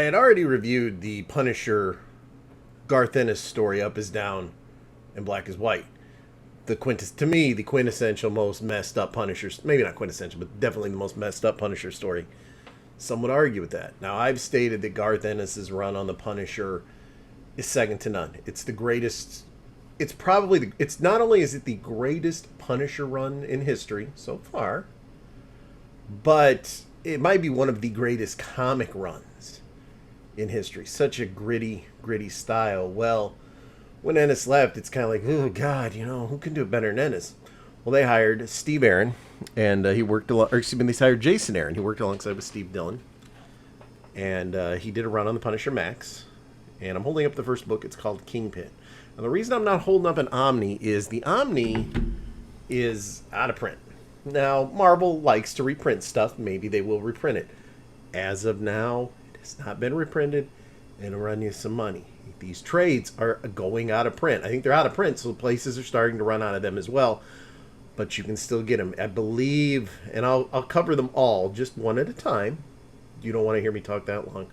had already reviewed the Punisher Garth Ennis story, Up is Down and Black is White. To me, the quintessential most messed up Punisher, maybe not quintessential, but definitely the most messed up Punisher story. Some would argue with that. Now, I've stated that Garth Ennis's run on the Punisher is second to none. It's the greatest. It's not only is it the greatest Punisher run in history so far, but it might be one of the greatest comic runs in history. Such a gritty style. Well, when Ennis left, it's kind of like, oh God, who can do it better than Ennis? Well, they hired Steve Aaron, and he worked they hired Jason Aaron. He worked alongside with Steve Dillon, and he did a run on the Punisher Max. And I'm holding up the first book. It's called Kingpin. And the reason I'm not holding up an Omni is the Omni is out of print. Now, Marvel likes to reprint stuff. Maybe they will reprint it. As of now, it has not been reprinted, and it'll run you some money. These trades are going out of print. I think they're out of print, so places are starting to run out of them as well. But you can still get them. I believe, and I'll cover them all just one at a time. You don't want to hear me talk that long.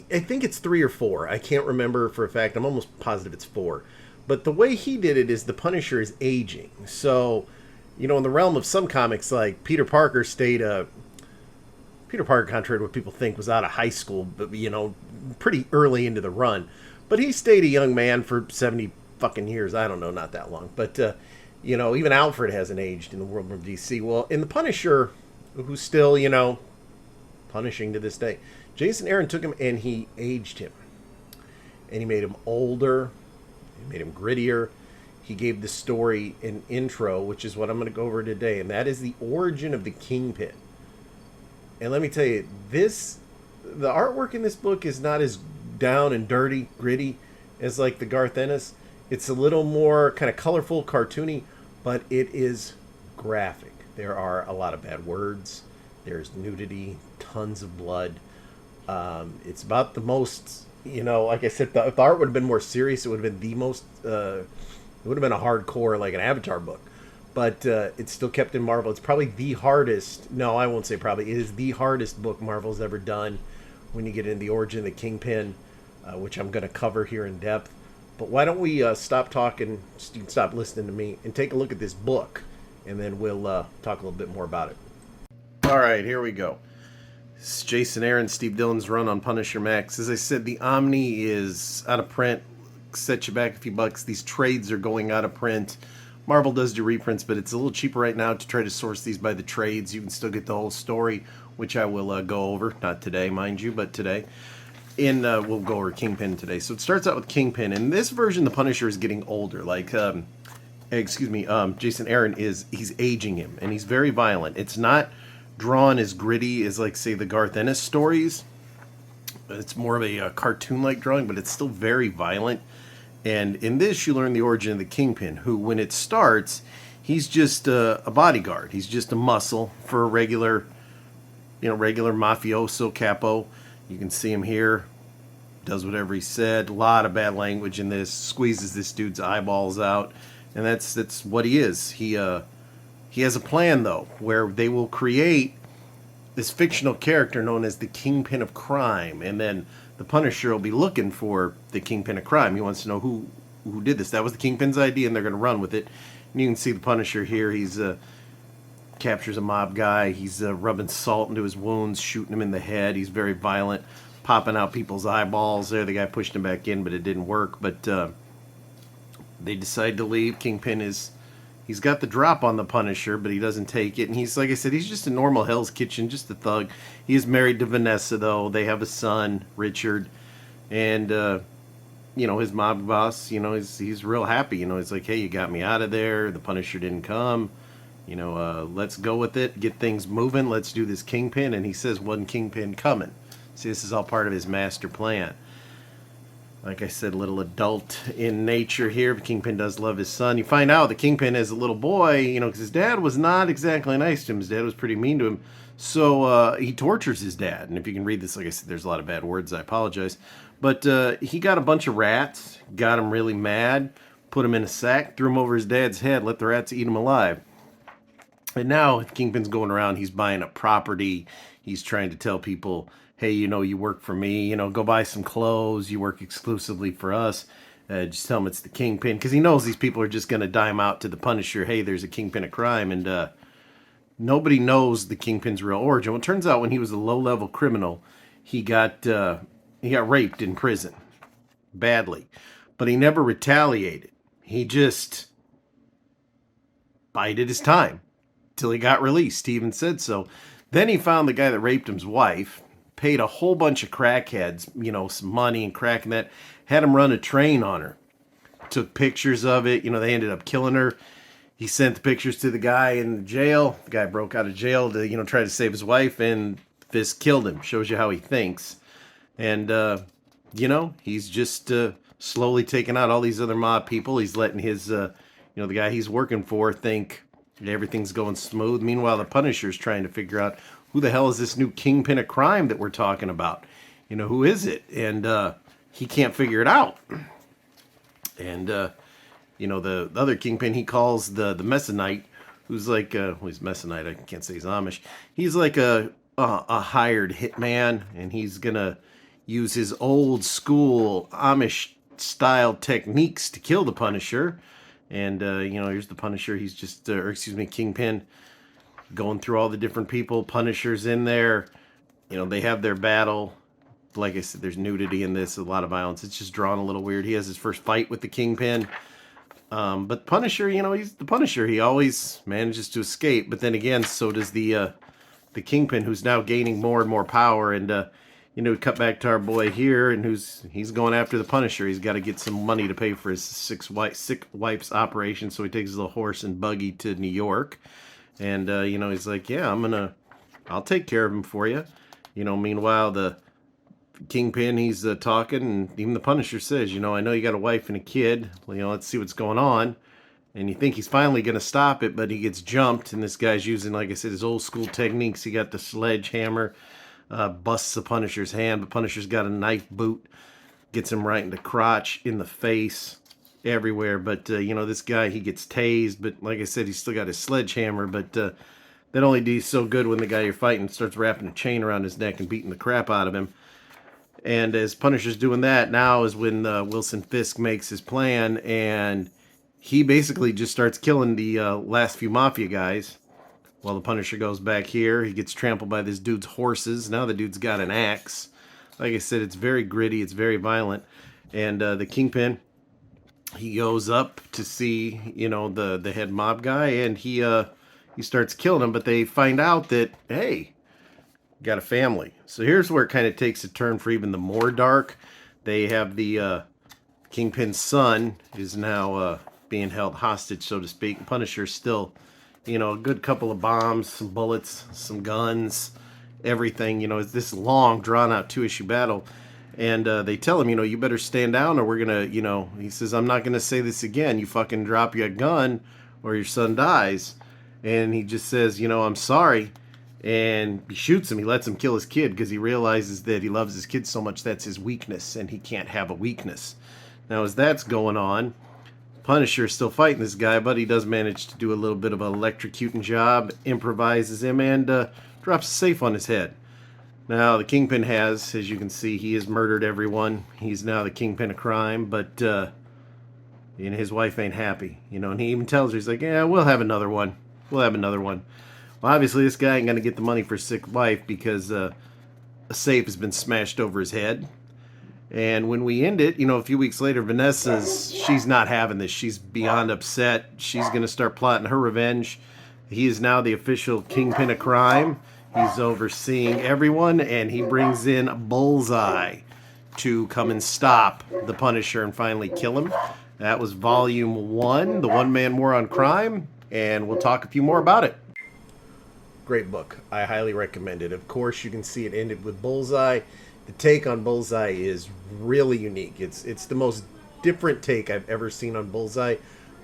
I think it's 3 or 4. I can't remember for a fact. I'm almost positive it's 4. But the way he did it is the Punisher is aging. So, in the realm of some comics, like Peter Parker, contrary to what people think, was out of high school, but, pretty early into the run. But he stayed a young man for 70 fucking years. I don't know, not that long. But, even Alfred hasn't aged in the world of DC. Well, in the Punisher, who's still, punishing to this day, Jason Aaron took him and he aged him. And he made him older. He made him grittier. He gave the story an intro, which is what I'm going to go over today. And that is the origin of the Kingpin. And let me tell you, the artwork in this book is not as down and dirty, gritty as like the Garth Ennis. It's a little more kind of colorful, cartoony, but it is graphic. There are a lot of bad words. There's nudity, tons of blood. It's about the most, like I said, if the art would have been more serious, it would have been the most, it would have been a hardcore, like an Avatar book. But it's still kept in Marvel. It's probably the hardest, no, I won't say probably, it is the hardest book Marvel's ever done when you get into the origin of the Kingpin, which I'm going to cover here in depth. But why don't we stop talking, stop listening to me, and take a look at this book, and then we'll talk a little bit more about it. All right, here we go. This is Jason Aaron, Steve Dillon's run on Punisher Max. As I said, the Omni is out of print. Set you back a few bucks. These trades are going out of print. Marvel does do reprints, but it's a little cheaper right now to try to source these by the trades. You can still get the whole story, which I will go over. Not today, mind you, but today. And we'll go over Kingpin today. So it starts out with Kingpin. In this version, the Punisher is getting older. Jason Aaron he's aging him, and he's very violent. It's not drawn as gritty as, like, say, the Garth Ennis stories. It's more of a cartoon-like drawing, but it's still very violent. And in this, you learn the origin of the Kingpin, who, when it starts, he's just a bodyguard. He's just a muscle for a regular mafioso capo. You can see him here. Does whatever he said. A lot of bad language in this. Squeezes this dude's eyeballs out. And that's what he is. He has a plan, though, where they will create this fictional character known as the Kingpin of Crime. And then the Punisher will be looking for the Kingpin of Crime. He wants to know who did this. That was the Kingpin's idea, and they're going to run with it. And you can see the Punisher here. He's captures a mob guy. He's rubbing salt into his wounds, shooting him in the head. He's very violent, popping out people's eyeballs. There, the guy pushed him back in, but it didn't work. But they decide to leave. Kingpin he's got the drop on the Punisher, but he doesn't take it. And he's, like I said, he's just a normal Hell's Kitchen, just a thug. He is married to Vanessa, though. They have a son, Richard. And, his mob boss, he's real happy. He's like, hey, you got me out of there. The Punisher didn't come. Let's go with it. Get things moving. Let's do this Kingpin. And he says, one Kingpin coming. See, this is all part of his master plan. Like I said, a little adult in nature here. The Kingpin does love his son. You find out the Kingpin as a little boy, because his dad was not exactly nice to him. His dad was pretty mean to him. So he tortures his dad. And if you can read this, like I said, there's a lot of bad words. I apologize. But he got a bunch of rats, got him really mad, put him in a sack, threw him over his dad's head, let the rats eat him alive. And now Kingpin's going around. He's buying up property. He's trying to tell people, hey, you work for me, go buy some clothes. You work exclusively for us. Just tell him it's the Kingpin, because he knows these people are just going to dime out to the Punisher. Hey, there's a Kingpin of crime, and nobody knows the Kingpin's real origin. Well, it turns out when he was a low-level criminal, he got raped in prison badly, but he never retaliated. He just bided his time till he got released. He even said so. Then he found the guy that raped his wife, paid a whole bunch of crackheads, some money and crack and that, had him run a train on her. Took pictures of it. They ended up killing her. He sent the pictures to the guy in jail. The guy broke out of jail to, try to save his wife, and Fisk killed him. Shows you how he thinks. And, he's just slowly taking out all these other mob people. He's letting his, the guy he's working for think everything's going smooth. Meanwhile, the Punisher's trying to figure out who the hell is this new Kingpin of crime that we're talking about? Who is it? And he can't figure it out. And, the other Kingpin he calls the Messonite, who's like, he's Messonite, I can't say he's Amish. He's like a hired hitman, and he's going to use his old school Amish style techniques to kill the Punisher. And, here's the Punisher. He's just, Kingpin, going through all the different people. Punisher's in there. They have their battle. Like I said, there's nudity in this, a lot of violence. It's just drawn a little weird. He has his first fight with the Kingpin. But Punisher, he's the Punisher. He always manages to escape. But then again, so does the Kingpin, who's now gaining more and more power. And, cut back to our boy here, and he's going after the Punisher. He's got to get some money to pay for his sick wife's operation, so he takes his little horse and buggy to New York. And, he's like, yeah, I'll take care of him for you. Meanwhile, the Kingpin, he's talking, and even the Punisher says, I know you got a wife and a kid. Well, let's see what's going on. And you think he's finally going to stop it, but he gets jumped, and this guy's using, like I said, his old school techniques. He got the sledgehammer, busts the Punisher's hand, but Punisher's got a knife boot, gets him right in the crotch, in the face, everywhere. But, this guy, he gets tased, but like I said, he's still got his sledgehammer, but that only does so good when the guy you're fighting starts wrapping a chain around his neck and beating the crap out of him. And as Punisher's doing that, now is when Wilson Fisk makes his plan, and he basically just starts killing the last few Mafia guys. While the Punisher goes back here, he gets trampled by this dude's horses. Now the dude's got an axe. Like I said, it's very gritty, it's very violent. And the Kingpin, he goes up to see, the head mob guy, and he starts killing him. But they find out that, hey, got a family. So here's where it kind of takes a turn for even the more dark. They have the Kingpin's son is now being held hostage, so to speak. Punisher's still, a good couple of bombs, some bullets, some guns, everything. It's this long, drawn-out 2-issue battle. And they tell him, you better stand down or we're going to, he says, I'm not going to say this again. You fucking drop your gun or your son dies. And he just says, I'm sorry. And he shoots him. He lets him kill his kid because he realizes that he loves his kid so much that's his weakness, and he can't have a weakness. Now, as that's going on, Punisher's still fighting this guy, but he does manage to do a little bit of an electrocuting job, improvises him, and drops a safe on his head. Now, the Kingpin has, as you can see, he has murdered everyone. He's now the Kingpin of crime, but his wife ain't happy. And he even tells her, he's like, yeah, we'll have another one. We'll have another one. Well, obviously, this guy ain't going to get the money for his sick wife because a safe has been smashed over his head. And when we end it, a few weeks later, she's not having this. She's beyond upset. She's going to start plotting her revenge. He is now the official Kingpin of crime. He's overseeing everyone, and he brings in Bullseye to come and stop the Punisher and finally kill him. That was Volume 1, The One-Man War on Crime, and we'll talk a few more about it. Great book. I highly recommend it. Of course, you can see it ended with Bullseye. The take on Bullseye is really unique. It's the most different take I've ever seen on Bullseye.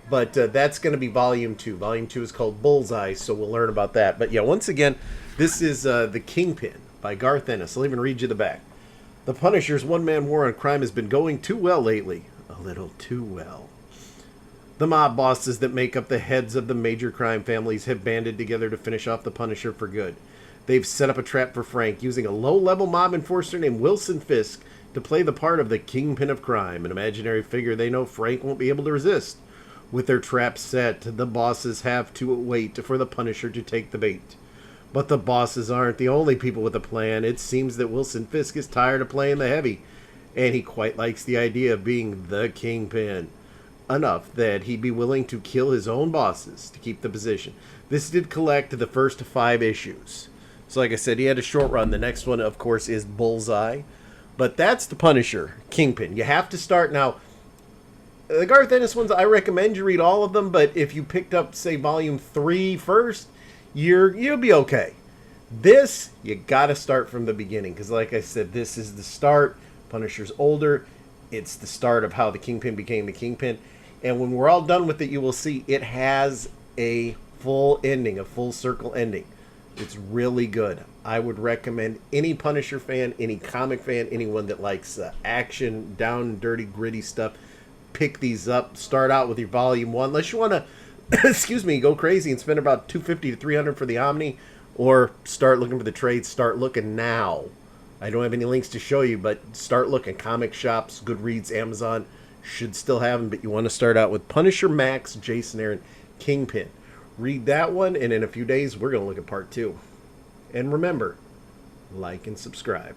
But that's going to be Volume 2. Volume 2 is called Bullseye, so we'll learn about that. But yeah, once again, this is The Kingpin by Garth Ennis. I'll even read you the back. The Punisher's one-man war on crime has been going too well lately. A little too well. The mob bosses that make up the heads of the major crime families have banded together to finish off the Punisher for good. They've set up a trap for Frank using a low-level mob enforcer named Wilson Fisk to play the part of the Kingpin of crime, an imaginary figure they know Frank won't be able to resist. With their trap set, the bosses have to wait for the Punisher to take the bait. But the bosses aren't the only people with a plan. It seems that Wilson Fisk is tired of playing the heavy, and he quite likes the idea of being the Kingpin. Enough that he'd be willing to kill his own bosses to keep the position. This did collect the first 5 issues. So like I said, he had a short run. The next one, of course, is Bullseye. But that's the Punisher, Kingpin. You have to start now. The Garth Ennis ones, I recommend you read all of them, but if you picked up, say, volume 3 first, you'll be okay. This, you gotta start from the beginning, because like I said, this is the start. Punisher's older. It's the start of how the Kingpin became the Kingpin. And when we're all done with it, you will see it has a full ending, a full circle ending. It's really good. I would recommend any Punisher fan, any comic fan, anyone that likes action, down, dirty, gritty stuff, pick these up. Start out with your volume 1. Unless you want to, excuse me, go crazy and spend about $250 to $300 for the Omni, or start looking for the trades. Start looking now. I don't have any links to show you, but start looking. Comic shops, Goodreads, Amazon should still have them, but you want to start out with Punisher Max, Jason Aaron, Kingpin. Read that one, and in a few days, we're going to look at part 2. And remember, like and subscribe.